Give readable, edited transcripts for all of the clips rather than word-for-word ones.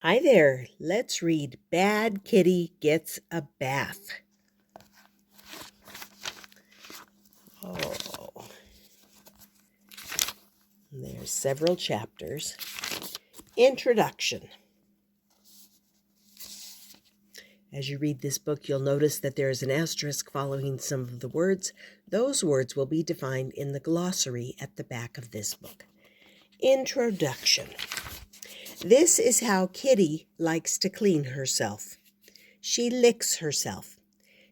Hi there. Let's read Bad Kitty Gets a Bath. Oh, there's several chapters. Introduction. As you read this book, you'll notice that there is an asterisk following some of the words. Those words will be defined in the glossary at the back of this book. Introduction. This is how Kitty likes to clean herself. She licks herself.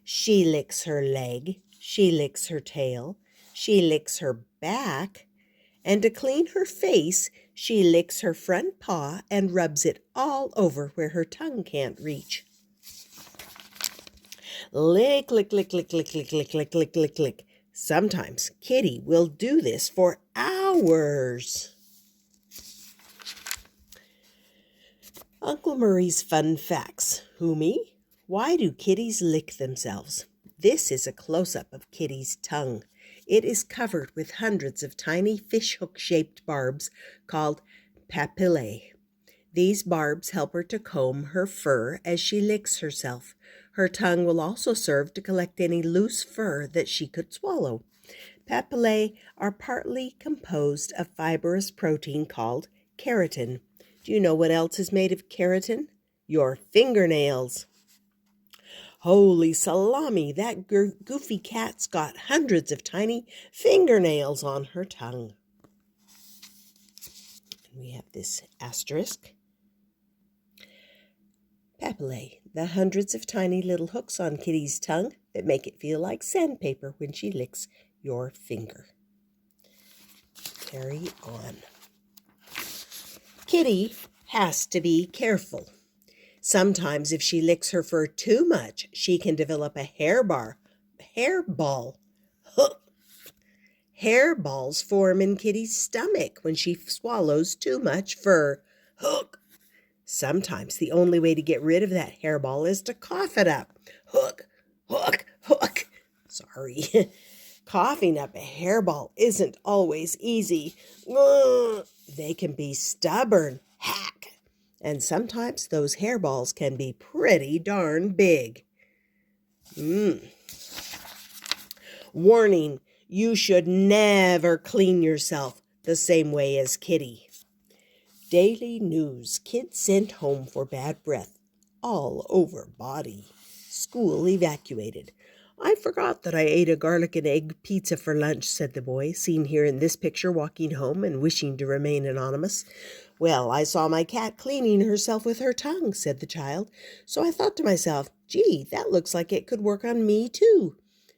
She licks her leg. She licks her tail. She licks her back. And to clean her face, she licks her front paw and rubs it all over where her tongue can't reach. Lick, lick, lick, lick, lick, lick, lick, lick, lick, lick, lick. Sometimes Kitty will do this for hours. Uncle Murray's Fun Facts. Who, me? Why do kitties lick themselves? This is a close-up of Kitty's tongue. It is covered with hundreds of tiny fishhook-shaped barbs called papillae. These barbs help her to comb her fur as she licks herself. Her tongue will also serve to collect any loose fur that she could swallow. Papillae are partly composed of fibrous protein called keratin. Do you know what else is made of keratin? Your fingernails. Holy salami, that goofy cat's got hundreds of tiny fingernails on her tongue. And we have this asterisk. Papillae, the hundreds of tiny little hooks on Kitty's tongue that make it feel like sandpaper when she licks your finger. Carry on. Kitty has to be careful. Sometimes if she licks her fur too much, she can develop a hairball. Hairballs form in Kitty's stomach when she swallows too much fur. Hook. Sometimes the only way to get rid of that hairball is to cough it up. Hook, hook, hook. Sorry. Coughing up a hairball isn't always easy. They can be stubborn. Hack. And sometimes those hairballs can be pretty darn big. Warning, you should never clean yourself the same way as Kitty. Daily news, kids sent home for bad breath, all over body. School evacuated. I forgot that I ate a garlic and egg pizza for lunch, said the boy, seen here in this picture walking home and wishing to remain anonymous. Well, I saw my cat cleaning herself with her tongue, said the child, so I thought to myself, gee, that looks like it could work on me too.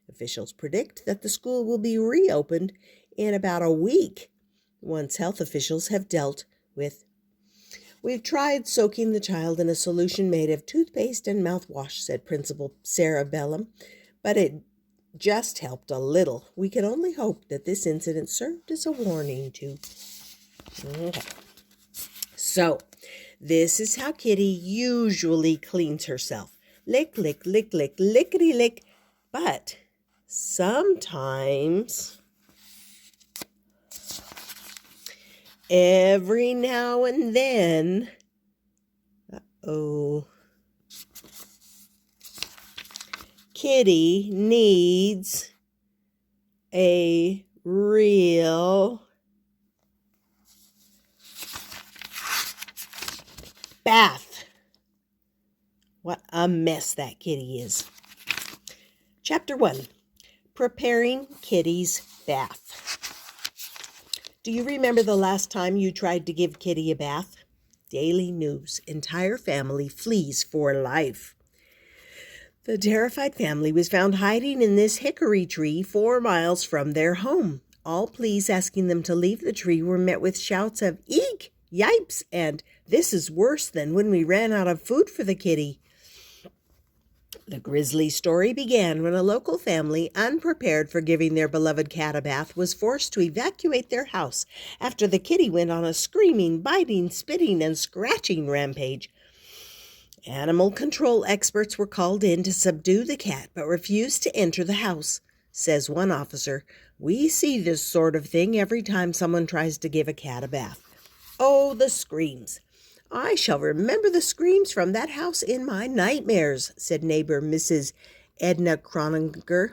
Officials predict that the school will be reopened in about a week, once health officials have dealt with. We've tried soaking the child in a solution made of toothpaste and mouthwash, said Principal Sarah Bellum, but it just helped a little. We can only hope that this incident served as a warning to. Okay. So, this is how Kitty usually cleans herself. Lick, lick, lick, lick, lickety lick. But sometimes, every now and then, Kitty needs a real bath. What a mess that kitty is. Chapter 1. Preparing Kitty's bath. Do you remember the last time you tried to give Kitty a bath? Daily news. Entire family flees for life. The terrified family was found hiding in this hickory tree 4 miles from their home. All pleas asking them to leave the tree were met with shouts of eek, yipes, and this is worse than when we ran out of food for the kitty. The grisly story began when a local family, unprepared for giving their beloved cat a bath, was forced to evacuate their house after the kitty went on a screaming, biting, spitting, and scratching rampage. Animal control experts were called in to subdue the cat, but refused to enter the house. Says one officer, "We see this sort of thing every time someone tries to give a cat a bath." Oh, the screams. I shall remember the screams from that house in my nightmares, said neighbor Mrs. Edna Croninger.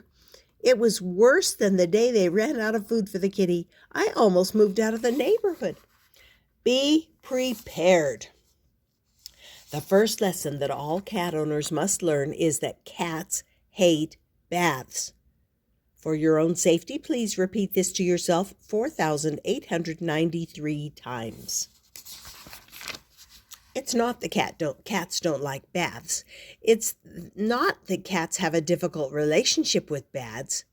It was worse than the day they ran out of food for the kitty. I almost moved out of the neighborhood. Be prepared. The first lesson that all cat owners must learn is that cats hate baths. For your own safety, please repeat this to yourself 4,893 times. It's not that cats don't like baths. It's not that cats have a difficult relationship with baths.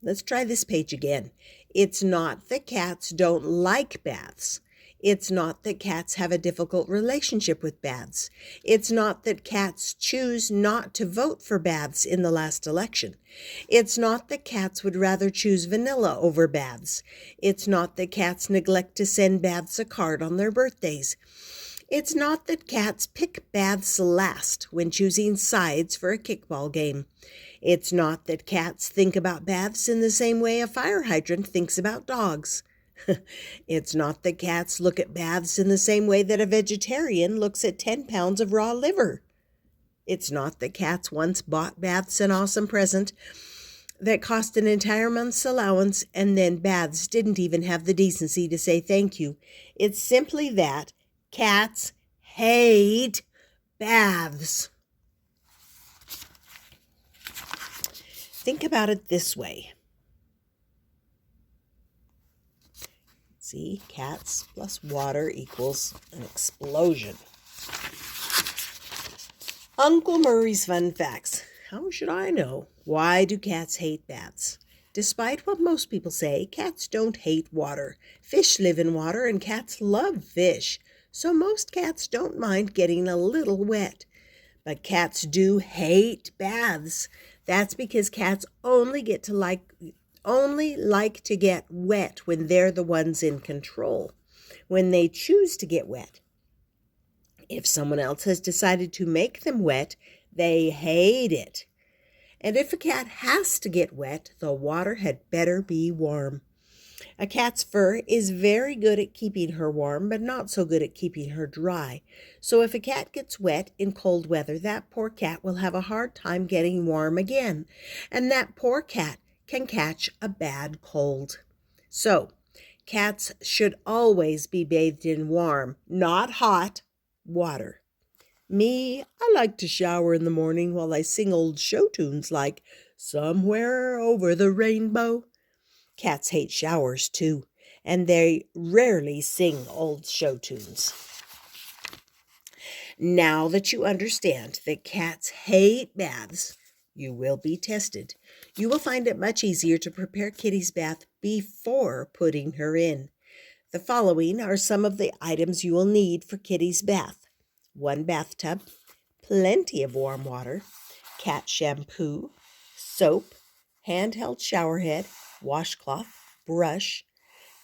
Let's try this page again. It's not that cats don't like baths. It's not that cats have a difficult relationship with baths. It's not that cats choose not to vote for baths in the last election. It's not that cats would rather choose vanilla over baths. It's not that cats neglect to send baths a card on their birthdays. It's not that cats pick baths last when choosing sides for a kickball game. It's not that cats think about baths in the same way a fire hydrant thinks about dogs. It's not that cats look at baths in the same way that a vegetarian looks at 10 pounds of raw liver. It's not that cats once bought baths an awesome present that cost an entire month's allowance and then baths didn't even have the decency to say thank you. It's simply that cats hate baths. Think about it this way. See, cats plus water equals an explosion. Uncle Murray's Fun Facts. How should I know? Why do cats hate baths? Despite what most people say, cats don't hate water. Fish live in water and cats love fish. So most cats don't mind getting a little wet. But cats do hate baths. That's because cats only like to get wet when they're the ones in control, when they choose to get wet. If someone else has decided to make them wet, they hate it. And if a cat has to get wet, the water had better be warm. A cat's fur is very good at keeping her warm, but not so good at keeping her dry. So if a cat gets wet in cold weather, that poor cat will have a hard time getting warm again. And that poor cat can catch a bad cold. So, cats should always be bathed in warm, not hot, water. Me, I like to shower in the morning while I sing old show tunes like Somewhere Over the Rainbow. Cats hate showers too, and they rarely sing old show tunes. Now that you understand that cats hate baths, you will be tested. You will find it much easier to prepare Kitty's bath before putting her in. The following are some of the items you will need for Kitty's bath. 1 bathtub, plenty of warm water, cat shampoo, soap, handheld shower head, washcloth, brush,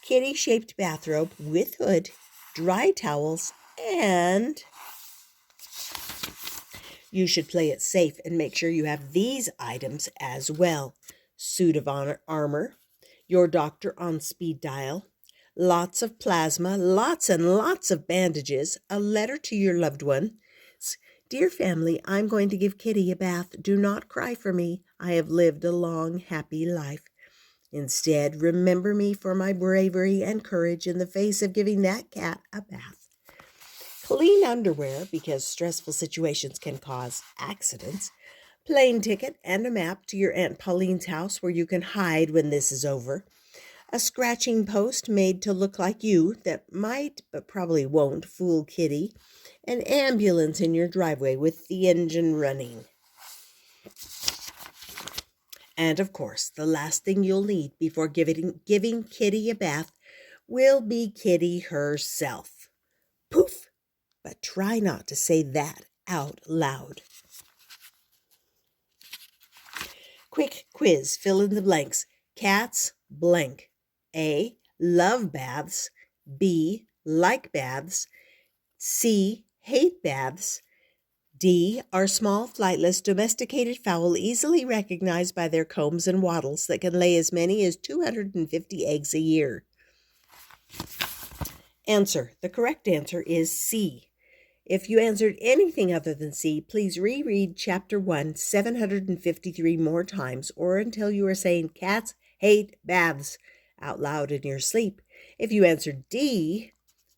kitty-shaped bathrobe with hood, dry towels, and you should play it safe and make sure you have these items as well. Suit of armor, your doctor on speed dial, lots of plasma, lots and lots of bandages, a letter to your loved one. Dear family, I'm going to give Kitty a bath. Do not cry for me. I have lived a long, happy life. Instead, remember me for my bravery and courage in the face of giving that cat a bath. Clean underwear, because stressful situations can cause accidents. Plane ticket and a map to your Aunt Pauline's house where you can hide when this is over. A scratching post made to look like you that might, but probably won't, fool Kitty. An ambulance in your driveway with the engine running. And of course, the last thing you'll need before giving Kitty a bath will be Kitty herself. Poof! But try not to say that out loud. Quick quiz, fill in the blanks. Cats blank. A, love baths. B, like baths. C, hate baths. D, are small, flightless, domesticated fowl easily recognized by their combs and wattles that can lay as many as 250 eggs a year. Answer. The correct answer is C. If you answered anything other than C, please reread Chapter 1 753 more times or until you are saying cats hate baths out loud in your sleep. If you answered D,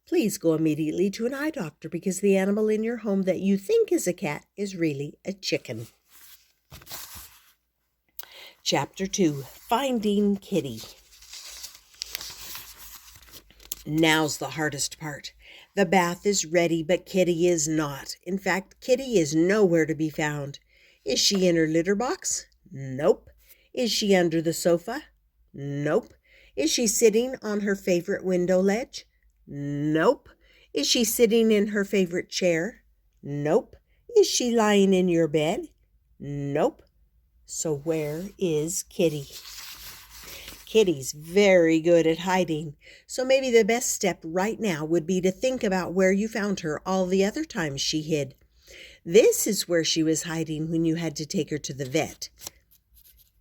please go immediately to an eye doctor because the animal in your home that you think is a cat is really a chicken. Chapter 2, Finding Kitty. Now's the hardest part. The bath is ready, but Kitty is not. In fact, Kitty is nowhere to be found. Is she in her litter box? Nope. Is she under the sofa? Nope. Is she sitting on her favorite window ledge? Nope. Is she sitting in her favorite chair? Nope. Is she lying in your bed? Nope. So where is Kitty? Kitty's very good at hiding, so maybe the best step right now would be to think about where you found her all the other times she hid. This is where she was hiding when you had to take her to the vet.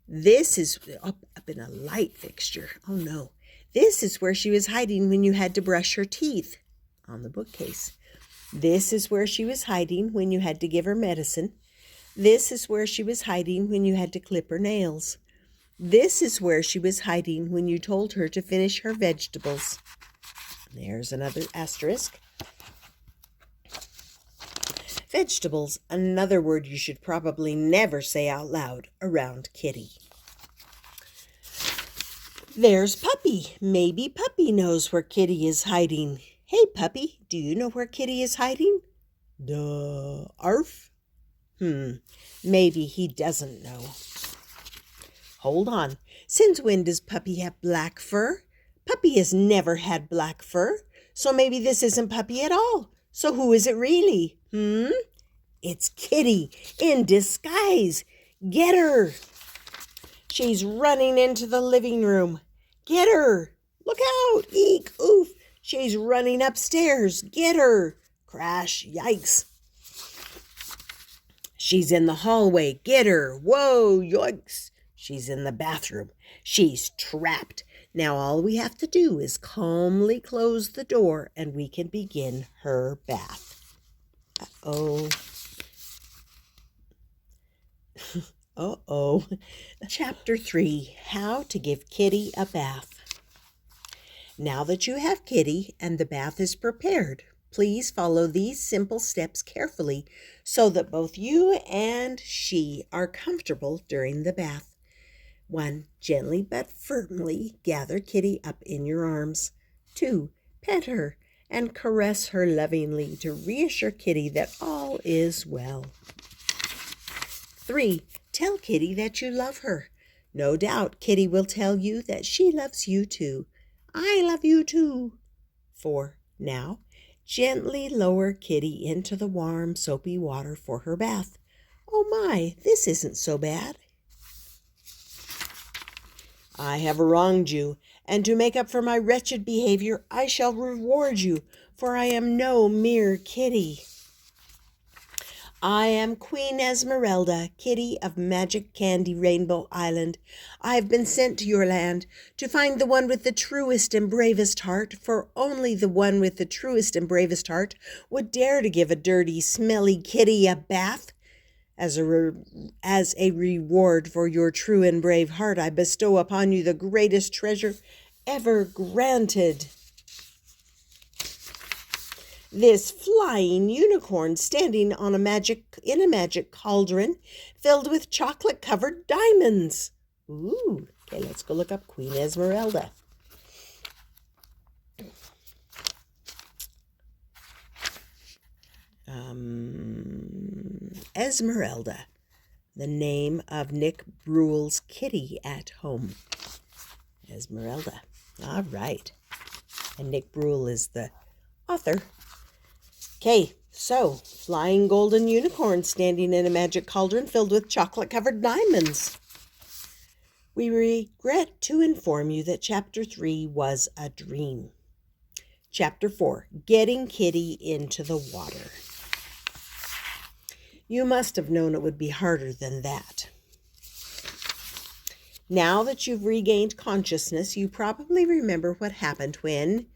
This is up in a light fixture. Oh no. This is where she was hiding when you had to brush her teeth on the bookcase. This is where she was hiding when you had to give her medicine. This is where she was hiding when you had to clip her nails. This is where she was hiding when you told her to finish her vegetables. There's another asterisk. Vegetables, another word you should probably never say out loud around Kitty. There's Puppy. Maybe Puppy knows where Kitty is hiding. Hey, Puppy, do you know where Kitty is hiding? Arf? Maybe he doesn't know. Hold on. Since when does Puppy have black fur? Puppy has never had black fur, so maybe this isn't Puppy at all. So who is it really? It's Kitty in disguise. Get her. She's running into the living room. Get her. Look out. Eek, oof. She's running upstairs. Get her. Crash. Yikes. She's in the hallway. Get her. Whoa, yoinks. She's in the bathroom. She's trapped. Now all we have to do is calmly close the door and we can begin her bath. Uh-oh. Uh-oh. Chapter 3, How to Give Kitty a Bath. Now that you have Kitty and the bath is prepared, please follow these simple steps carefully so that both you and she are comfortable during the bath. 1. Gently but firmly gather Kitty up in your arms. 2. Pet her and caress her lovingly to reassure Kitty that all is well. 3. Tell Kitty that you love her. No doubt Kitty will tell you that she loves you too. I love you too. 4. Now, gently lower Kitty into the warm, soapy water for her bath. Oh my, this isn't so bad. I have wronged you, and to make up for my wretched behavior, I shall reward you, for I am no mere kitty. I am Queen Esmeralda, Kitty of Magic Candy Rainbow Island. I have been sent to your land to find the one with the truest and bravest heart, for only the one with the truest and bravest heart would dare to give a dirty, smelly kitty a bath. As a reward for your true and brave heart, I bestow upon you the greatest treasure ever granted. This flying unicorn standing in a magic cauldron filled with chocolate-covered diamonds. Ooh, okay, let's go look up Queen Esmeralda. Esmeralda, the name of Nick Bruel's kitty at home. Esmeralda. All right. And Nick Bruel is the author. Okay, so flying golden unicorn standing in a magic cauldron filled with chocolate-covered diamonds. We regret to inform you that Chapter 3 was a dream. Chapter 4, Getting Kitty into the Water. You must have known it would be harder than that. Now that you've regained consciousness, you probably remember what happened when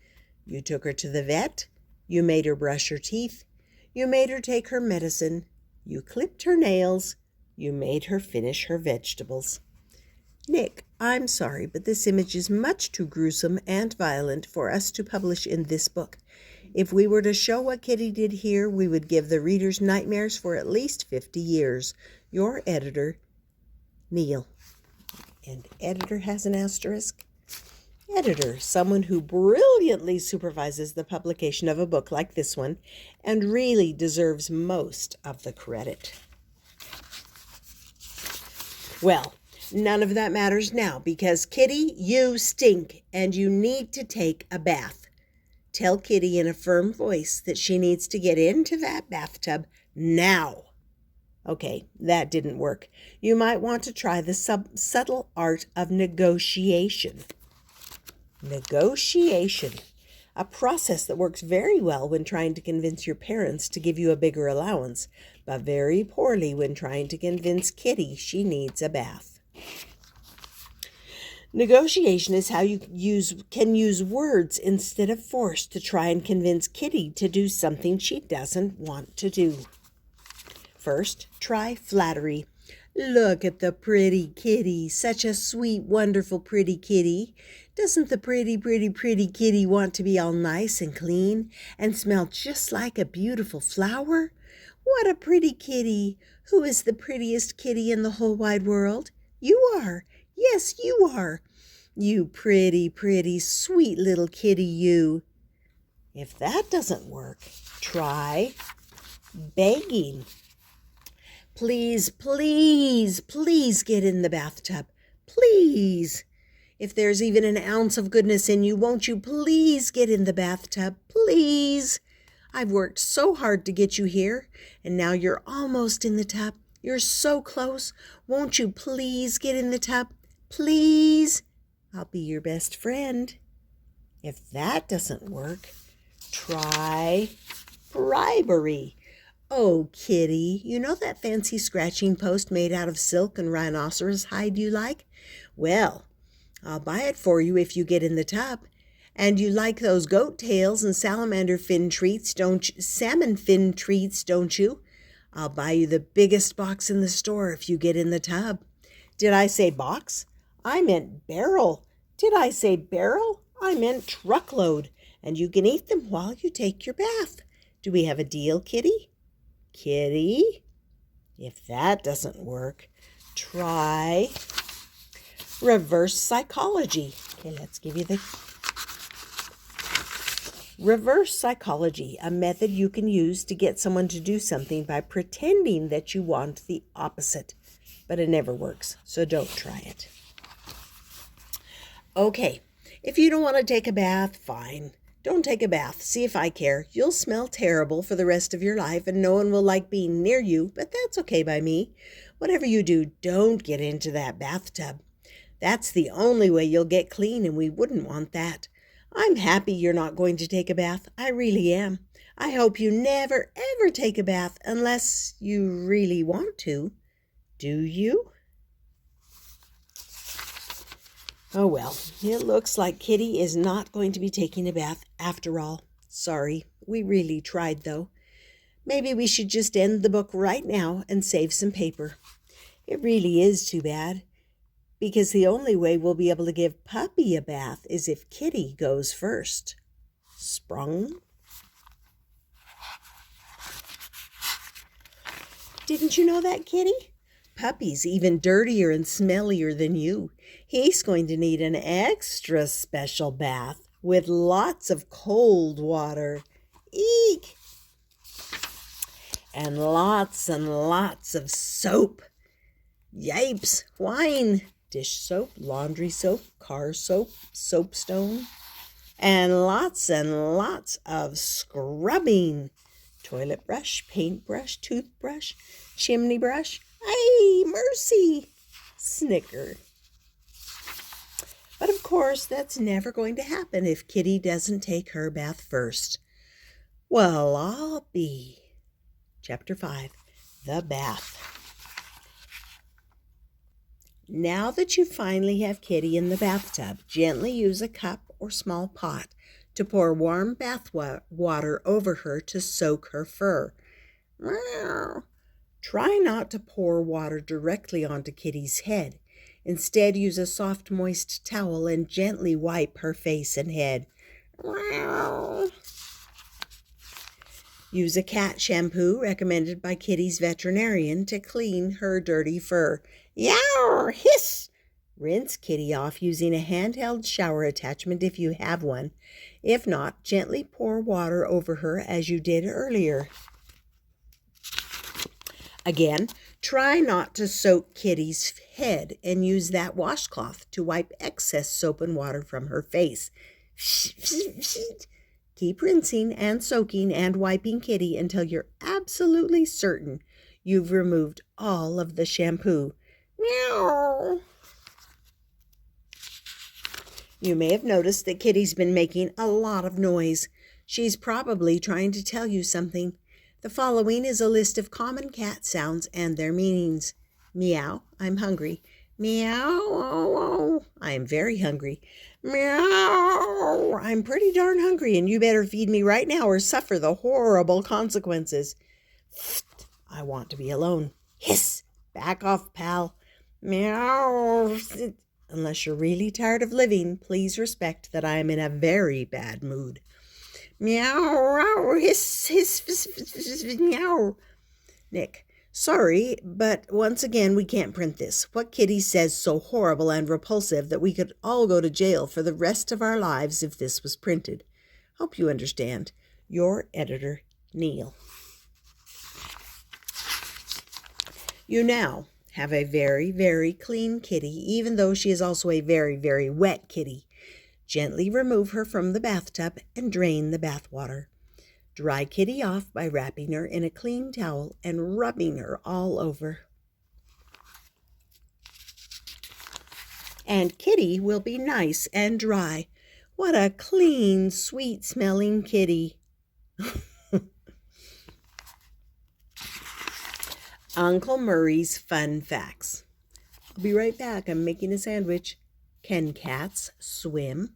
you took her to the vet, you made her brush her teeth, You made her take her medicine. You clipped her nails. You made her finish her vegetables. Nick, I'm sorry, but this image is much too gruesome and violent for us to publish in this book. If we were to show what Kitty did here, we would give the readers nightmares for at least 50 years. Your editor, Neil. And editor has an asterisk. Editor, someone who brilliantly supervises the publication of a book like this one and really deserves most of the credit. Well, none of that matters now because, Kitty, you stink and you need to take a bath. Tell Kitty in a firm voice that she needs to get into that bathtub now. Okay, that didn't work. You might want to try the subtle art of negotiation. Negotiation, a process that works very well when trying to convince your parents to give you a bigger allowance, but very poorly when trying to convince Kitty she needs a bath. Negotiation is how you can use words instead of force to try and convince Kitty to do something she doesn't want to do. First, try flattery. Look at the pretty kitty, such a sweet, wonderful, pretty kitty. Doesn't the pretty, pretty, pretty kitty want to be all nice and clean and smell just like a beautiful flower? What a pretty kitty! Who is the prettiest kitty in the whole wide world? You are. Yes, you are. You pretty, pretty, sweet little kitty, you. If that doesn't work, try begging. Please, please, please get in the bathtub. Please. If there's even an ounce of goodness in you, won't you please get in the bathtub? Please. I've worked so hard to get you here, and now you're almost in the tub. You're so close. Won't you please get in the tub? Please. I'll be your best friend. If that doesn't work, try bribery. Oh, Kitty, you know that fancy scratching post made out of silk and rhinoceros hide you like? Well, I'll buy it for you if you get in the tub. And you like those goat tails and salmon fin treats, don't you? I'll buy you the biggest box in the store if you get in the tub. Did I say box? I meant barrel. Did I say barrel? I meant truckload. And you can eat them while you take your bath. Do we have a deal, Kitty? Kitty? If that doesn't work, try reverse psychology. Okay, let's give you the reverse psychology, a method you can use to get someone to do something by pretending that you want the opposite. But it never works, so don't try it. Okay, if you don't want to take a bath, fine. Don't take a bath. See if I care. You'll smell terrible for the rest of your life and no one will like being near you, but that's okay by me. Whatever you do, don't get into that bathtub. That's the only way you'll get clean and we wouldn't want that. I'm happy you're not going to take a bath. I really am. I hope you never, ever take a bath unless you really want to. Do you? Oh well, it looks like Kitty is not going to be taking a bath after all. Sorry, we really tried though. Maybe we should just end the book right now and save some paper. It really is too bad, because the only way we'll be able to give Puppy a bath is if Kitty goes first. Sprung? Didn't you know that, Kitty? Puppy's even dirtier and smellier than you. He's going to need an extra special bath with lots of cold water. Eek! And lots of soap. Yipes! Wine, dish soap, laundry soap, car soap, soapstone. And lots of scrubbing. Toilet brush, paintbrush, toothbrush, chimney brush. Ay, mercy! Snicker. But of course, that's never going to happen if Kitty doesn't take her bath first. Well, I'll be. Chapter 5, The Bath. Now that you finally have Kitty in the bathtub, gently use a cup or small pot to pour warm bath water over her to soak her fur. Meow. Try not to pour water directly onto Kitty's head. Instead, use a soft, moist towel and gently wipe her face and head. Meow. Use a cat shampoo recommended by Kitty's veterinarian to clean her dirty fur. Yow! Hiss! Rinse Kitty off using a handheld shower attachment if you have one. If not, gently pour water over her as you did earlier. Again, try not to soak Kitty's head and use that washcloth to wipe excess soap and water from her face. Keep rinsing and soaking and wiping Kitty until you're absolutely certain you've removed all of the shampoo. Meow. You may have noticed that Kitty's been making a lot of noise. She's probably trying to tell you something. The following is a list of common cat sounds and their meanings. Meow, I'm hungry. Meow, I am very hungry. Meow, I'm pretty darn hungry and you better feed me right now or suffer the horrible consequences. I want to be alone. Hiss, back off, pal. Meow. Unless you're really tired of living, please respect that I am in a very bad mood. Meow, hiss, hiss, hiss, hiss, hiss, meow. Nick, sorry, but once again we can't print this. What Kitty says so horrible and repulsive that we could all go to jail for the rest of our lives if this was printed. Hope you understand. Your editor, Neil. You now have a very, very clean kitty, even though she is also a very, very wet kitty. Gently remove her from the bathtub and drain the bath water. Dry Kitty off by wrapping her in a clean towel and rubbing her all over. And Kitty will be nice and dry. What a clean, sweet-smelling kitty. Uncle Murray's Fun Facts. I'll be right back. I'm making a sandwich. Can cats swim?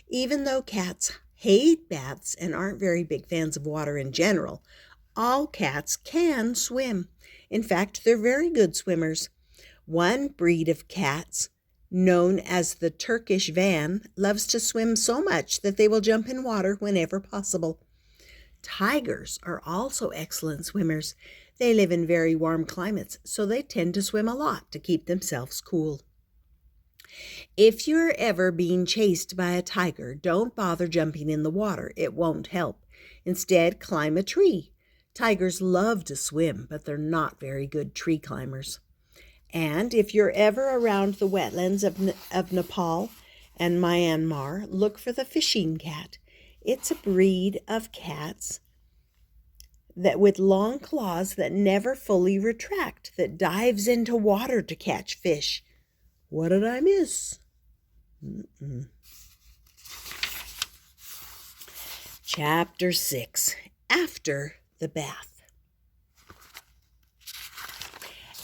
Even though cats hate baths and aren't very big fans of water in general, all cats can swim. In fact, they're very good swimmers. One breed of cats, known as the Turkish van, loves to swim so much that they will jump in water whenever possible. Tigers are also excellent swimmers. They live in very warm climates, so they tend to swim a lot to keep themselves cool. If you're ever being chased by a tiger, don't bother jumping in the water. It won't help. Instead, climb a tree. Tigers love to swim, but they're not very good tree climbers. And if you're ever around the wetlands of Nepal and Myanmar, look for the fishing cat. It's a breed of cats that with long claws that never fully retract, that dives into water to catch fish. What did I miss? Chapter 6. After the bath.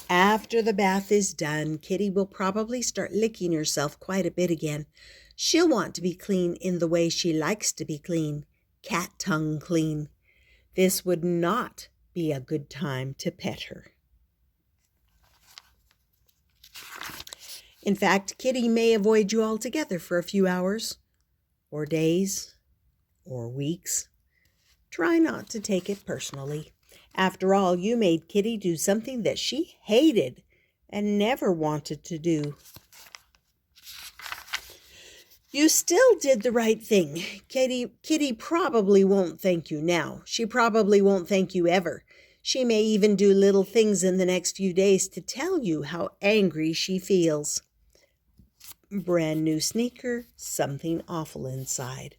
After the bath is done, Kitty will probably start licking herself quite a bit again. She'll want to be clean in the way she likes to be clean, cat tongue clean. This would not be a good time to pet her. In fact, Kitty may avoid you altogether for a few hours, or days, or weeks. Try not to take it personally. After all, you made Kitty do something that she hated and never wanted to do. You still did the right thing. Kitty probably won't thank you now. She probably won't thank you ever. She may even do little things in the next few days to tell you how angry she feels. Brand new sneaker, something awful inside.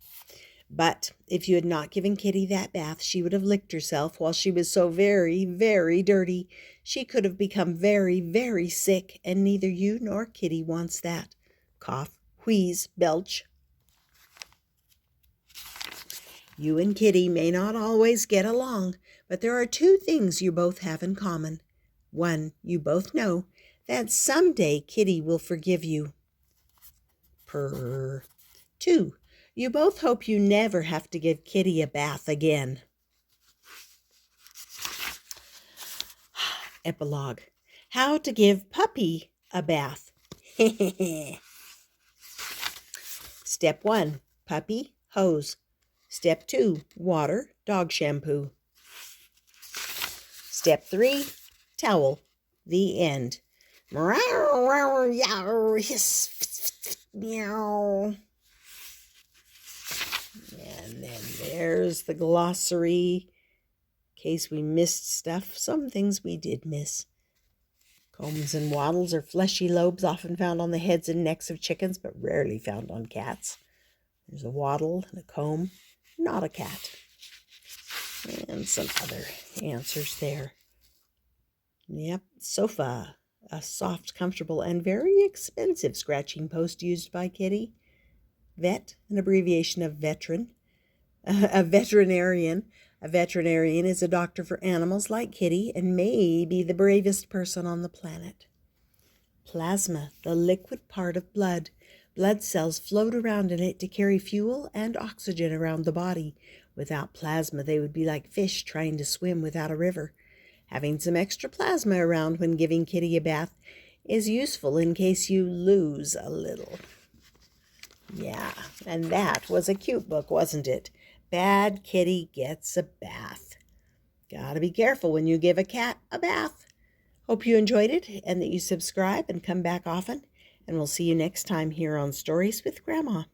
But if you had not given Kitty that bath, she would have licked herself while she was so very, very dirty. She could have become very, very sick, and neither you nor Kitty wants that. Cough, wheeze, belch. You and Kitty may not always get along, but there are two things you both have in common. One, you both know that someday Kitty will forgive you. Purr. Two, You both hope you never have to give Kitty a bath again. Epilogue. How to give puppy a bath. Step 1, puppy, hose. Step 2, water, dog shampoo. Step 3, towel. The end. Meow. And then there's the glossary. In case we missed stuff, some things we did miss. Combs and wattles are fleshy lobes often found on the heads and necks of chickens, but rarely found on cats. There's a wattle and a comb, not a cat. And some other answers there. Yep, sofa, a soft, comfortable, and very expensive scratching post used by Kitty. Vet, an abbreviation of veteran. A veterinarian. A veterinarian is a doctor for animals like Kitty and may be the bravest person on the planet. Plasma, the liquid part of blood. Blood cells float around in it to carry fuel and oxygen around the body. Without plasma, they would be like fish trying to swim without a river. Having some extra plasma around when giving Kitty a bath is useful in case you lose a little. Yeah, and that was a cute book, wasn't it? Bad Kitty Gets a Bath. Gotta be careful when you give a cat a bath. Hope you enjoyed it and that you subscribe and come back often. And we'll see you next time here on Stories with Grandma.